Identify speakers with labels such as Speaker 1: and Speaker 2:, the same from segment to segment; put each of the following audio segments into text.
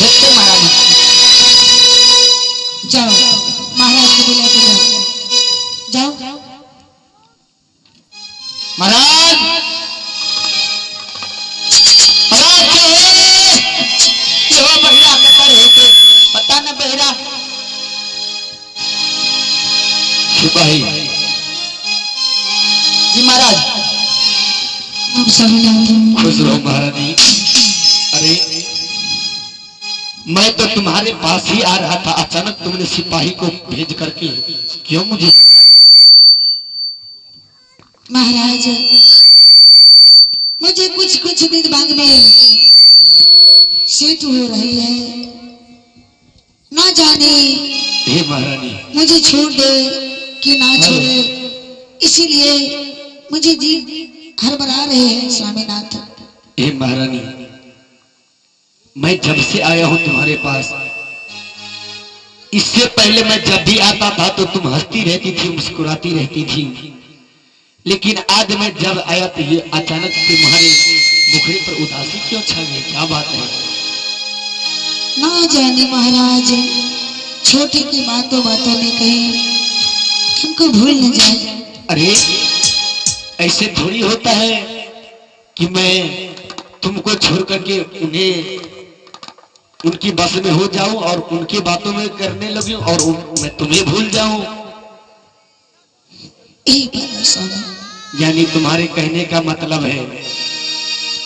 Speaker 1: देखते महारानी।
Speaker 2: जाओ महाराज को बुला के लाओ। जाओ
Speaker 1: महाराज, महाराज जो बहिरा में पड़े थे, पता न बहिरा सिपाही जी। महाराज
Speaker 2: अब स्वामीनाथ
Speaker 1: खुश रहो महारानी। अरे मैं तो तुम्हारे पास ही आ रहा था, अचानक तुमने सिपाही को भेज करके क्यों मुझे?
Speaker 2: महाराज मुझे कुछ दिन बाद में सेट हो रही है, ना जाने
Speaker 1: हे महारानी
Speaker 2: मुझे छोड़ दे कि ना छोड़े, इसीलिए मुझे जी हड़बड़ा रहे हैं स्वामीनाथ।
Speaker 1: हे महारानी, मैं जब से आया हूं तुम्हारे पास, इससे पहले मैं जब भी आता था तो तुम हंसती रहती थी, मुस्कुराती रहती थी, लेकिन आज मैं जब आया तो ये अचानक तुम्हारे मुखड़े पर उदासी क्यों छा गई? क्या बात है?
Speaker 2: ना जाने महाराज, छोटे की बातों में कहीं हमको भूल न जाए।
Speaker 1: अरे ऐसे थोड़ी होता है कि मैं तुमको छोड़ करके उन्हें उनकी बस में हो जाऊं और उनकी बातों में करने लगूं और मैं तुम्हें भूल जाऊं। यानी तुम्हारे कहने का मतलब है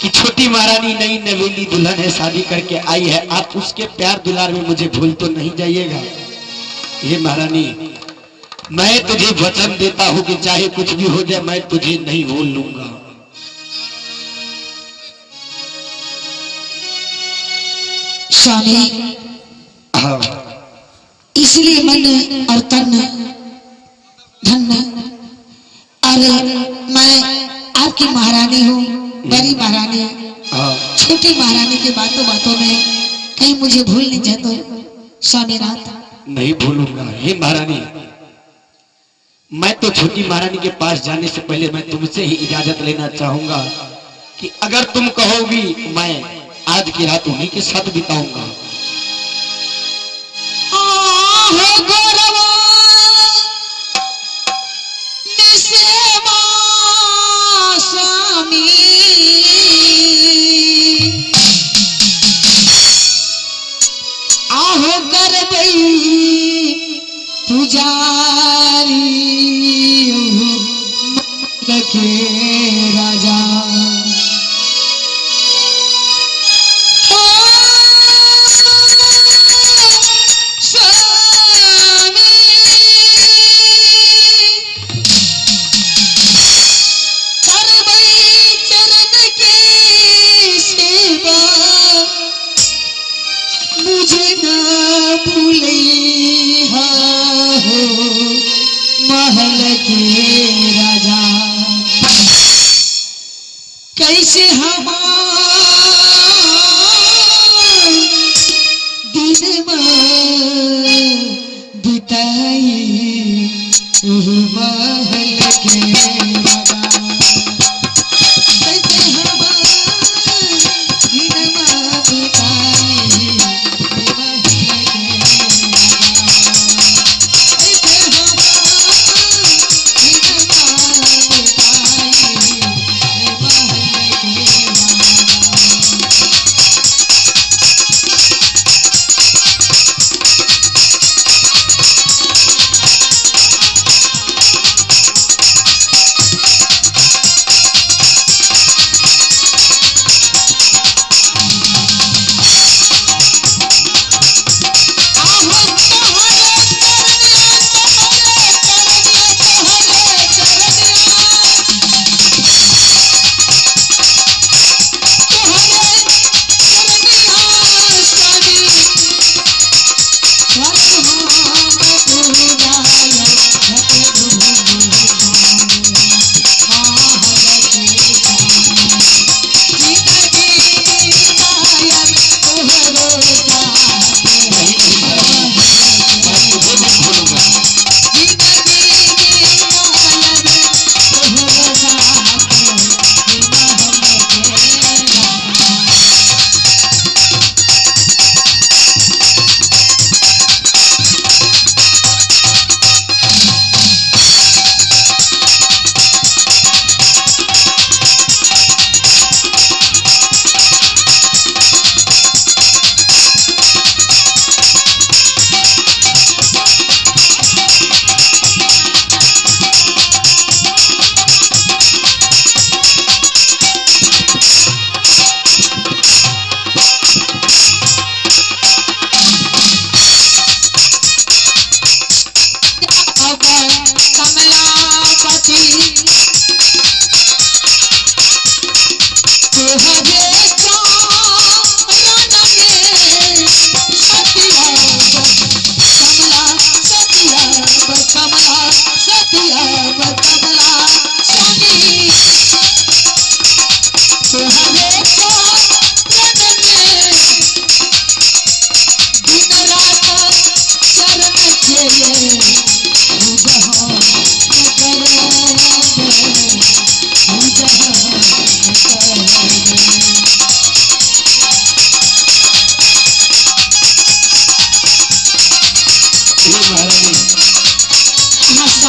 Speaker 1: कि छोटी महारानी नई नवेली दुल्हन है, शादी करके आई है, आप उसके प्यार दुलार में मुझे भूल तो नहीं जाइएगा। ये महारानी, मैं तुझे वचन देता हूं कि चाहे कुछ भी हो जाए मैं तुझे नहीं भूल लूंगा।
Speaker 2: स्वामी,
Speaker 1: हाँ,
Speaker 2: इसलिए मन और तन धन और मैं आपकी महारानी हूँ, बड़ी महारानी,
Speaker 1: हाँ,
Speaker 2: छोटी महारानी के बातों में कहीं मुझे भूल नहीं जाए तो स्वामीनाथ।
Speaker 1: नहीं भूलूंगा। हे महारानी, मैं तो छोटी महारानी के पास जाने से पहले मैं तुमसे ही इजाजत लेना चाहूंगा कि अगर तुम कहोगी मैं आज की रात उन्हीं के साथ बिताऊंगा।
Speaker 2: पुजारी के राजा मुझे ना भूले हो, महल के राजा।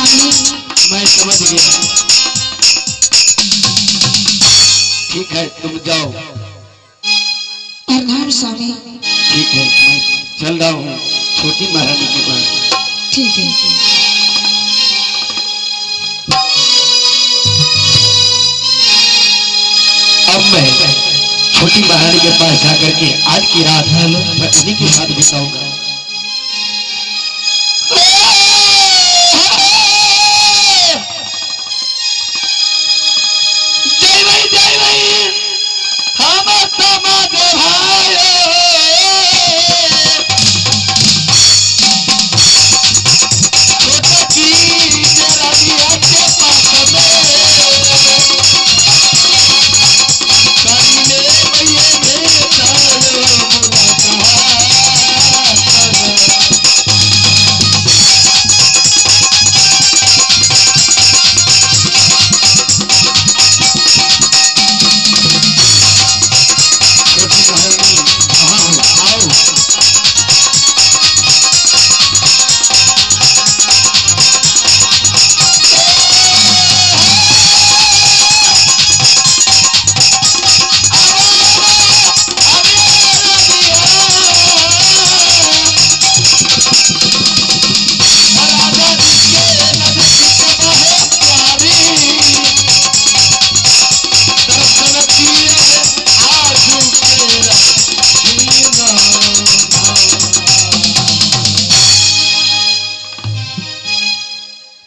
Speaker 2: स्वामी।
Speaker 1: मैं समझ गया। ठीक है तुम जाओ।
Speaker 2: प्रणाम स्वामी।
Speaker 1: ठीक है मैं चल रहा हूँ छोटी महारानी के पास।
Speaker 2: ठीक है।
Speaker 1: अब मैं छोटी महारानी के पास जाकर के आज की रात मैं उन्हीं के साथ बिताऊंगा। जय भाई जय भाई हम समाज भाई छोटा की जरा दिया के पास में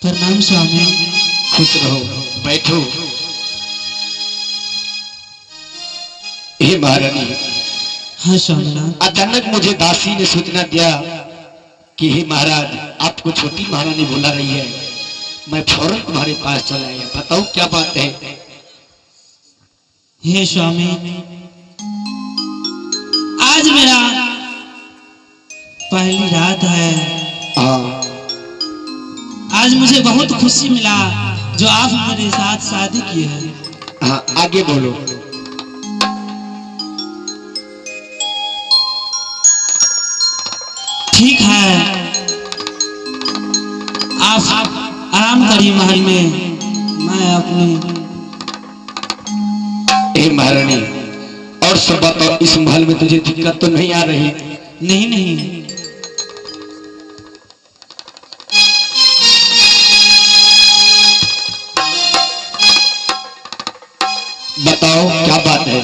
Speaker 2: प्रणाम स्वामी।
Speaker 1: खुश रहो बैठो। हे महारानी।
Speaker 2: हाँ स्वामीनाथ।
Speaker 1: अचानक मुझे दासी ने सूचना दिया कि हे महाराज आपको छोटी महारानी बुला रही है। मैं फौरन तुम्हारे पास चला आया। बताओ क्या बात है।
Speaker 2: हे स्वामी, आज मेरा पहली रात है।
Speaker 1: हाँ
Speaker 2: आज मुझे बहुत खुशी मिला जो आप मेरे साथ शादी की है।
Speaker 1: हाँ आगे बोलो।
Speaker 2: ठीक है, आप आराम करिए महल में। मैं अपनी
Speaker 1: हे महारानी और सब बताओ, इस महल में तुझे दिक्कत तो नहीं आ रही?
Speaker 2: नहीं नहीं,
Speaker 1: बताओ क्या बात है।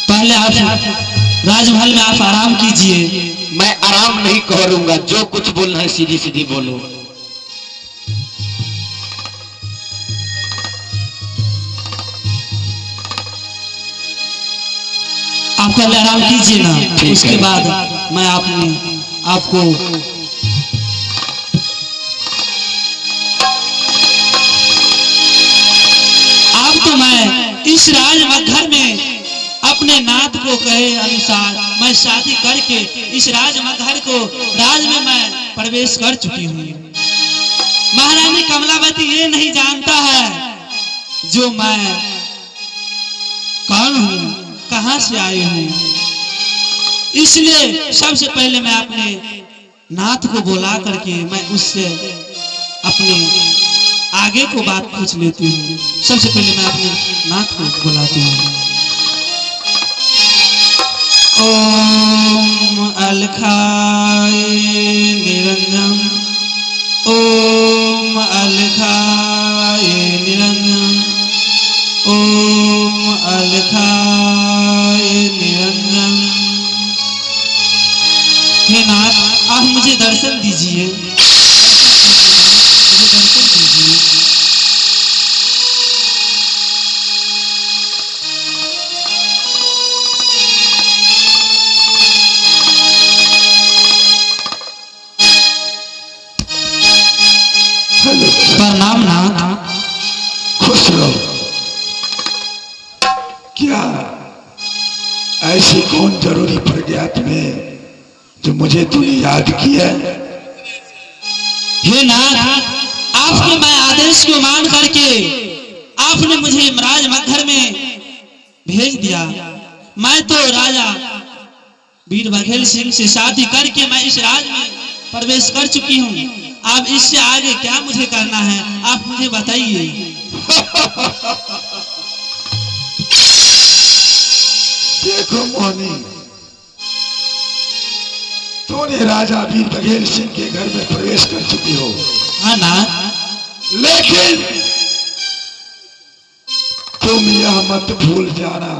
Speaker 2: पहले आप राजमहल में आप आराम कीजिए।
Speaker 1: मैं आराम नहीं करूंगा, जो कुछ बोलना है सीधी सीधी बोलो।
Speaker 2: आप पहले आराम कीजिए ना, उसके बाद मैं आपको मैं इस राजमहल में अपने नाथ को कहे अनुसार मैं शादी करके इस राजमहल को राज में मैं प्रवेश कर चुकी हूँ। महारानी कमलावती ये नहीं जानता है जो मैं कौन हूँ, कहाँ से आई हूँ। इसलिए सबसे पहले मैं अपने नाथ को बुला करके मैं उससे अपने आगे को बात पूछ लेती हूँ। सबसे पहले मैं अपने नाथ को बुलाती हूँ। ओम अलखाय निरंजन, ओम अलखाय निरंजन, ओम अलखाय निरंजन। हे नाथ, आप मुझे दर्शन दीजिए। प्रणाम नाथ।
Speaker 1: खुश रहो। क्या ऐसी कौन जरूरी पड़ गया तुम्हें जो मुझे तूने याद किया?
Speaker 2: हे नाथ, आपके मैं आदेश को मान करके आपने मुझे राजमहल में भेज दिया। मैं तो राजा वीर बघेल सिंह से शादी करके मैं इस राज में प्रवेश कर चुकी हूँ। अब इससे आगे क्या मुझे करना है आप मुझे बताइए।
Speaker 3: देखो मोहनी, तूने राजा वीर बघेल सिंह के घर में प्रवेश कर चुकी हो,
Speaker 2: हाँ ना,
Speaker 3: लेकिन तुम यह मत भूल जाना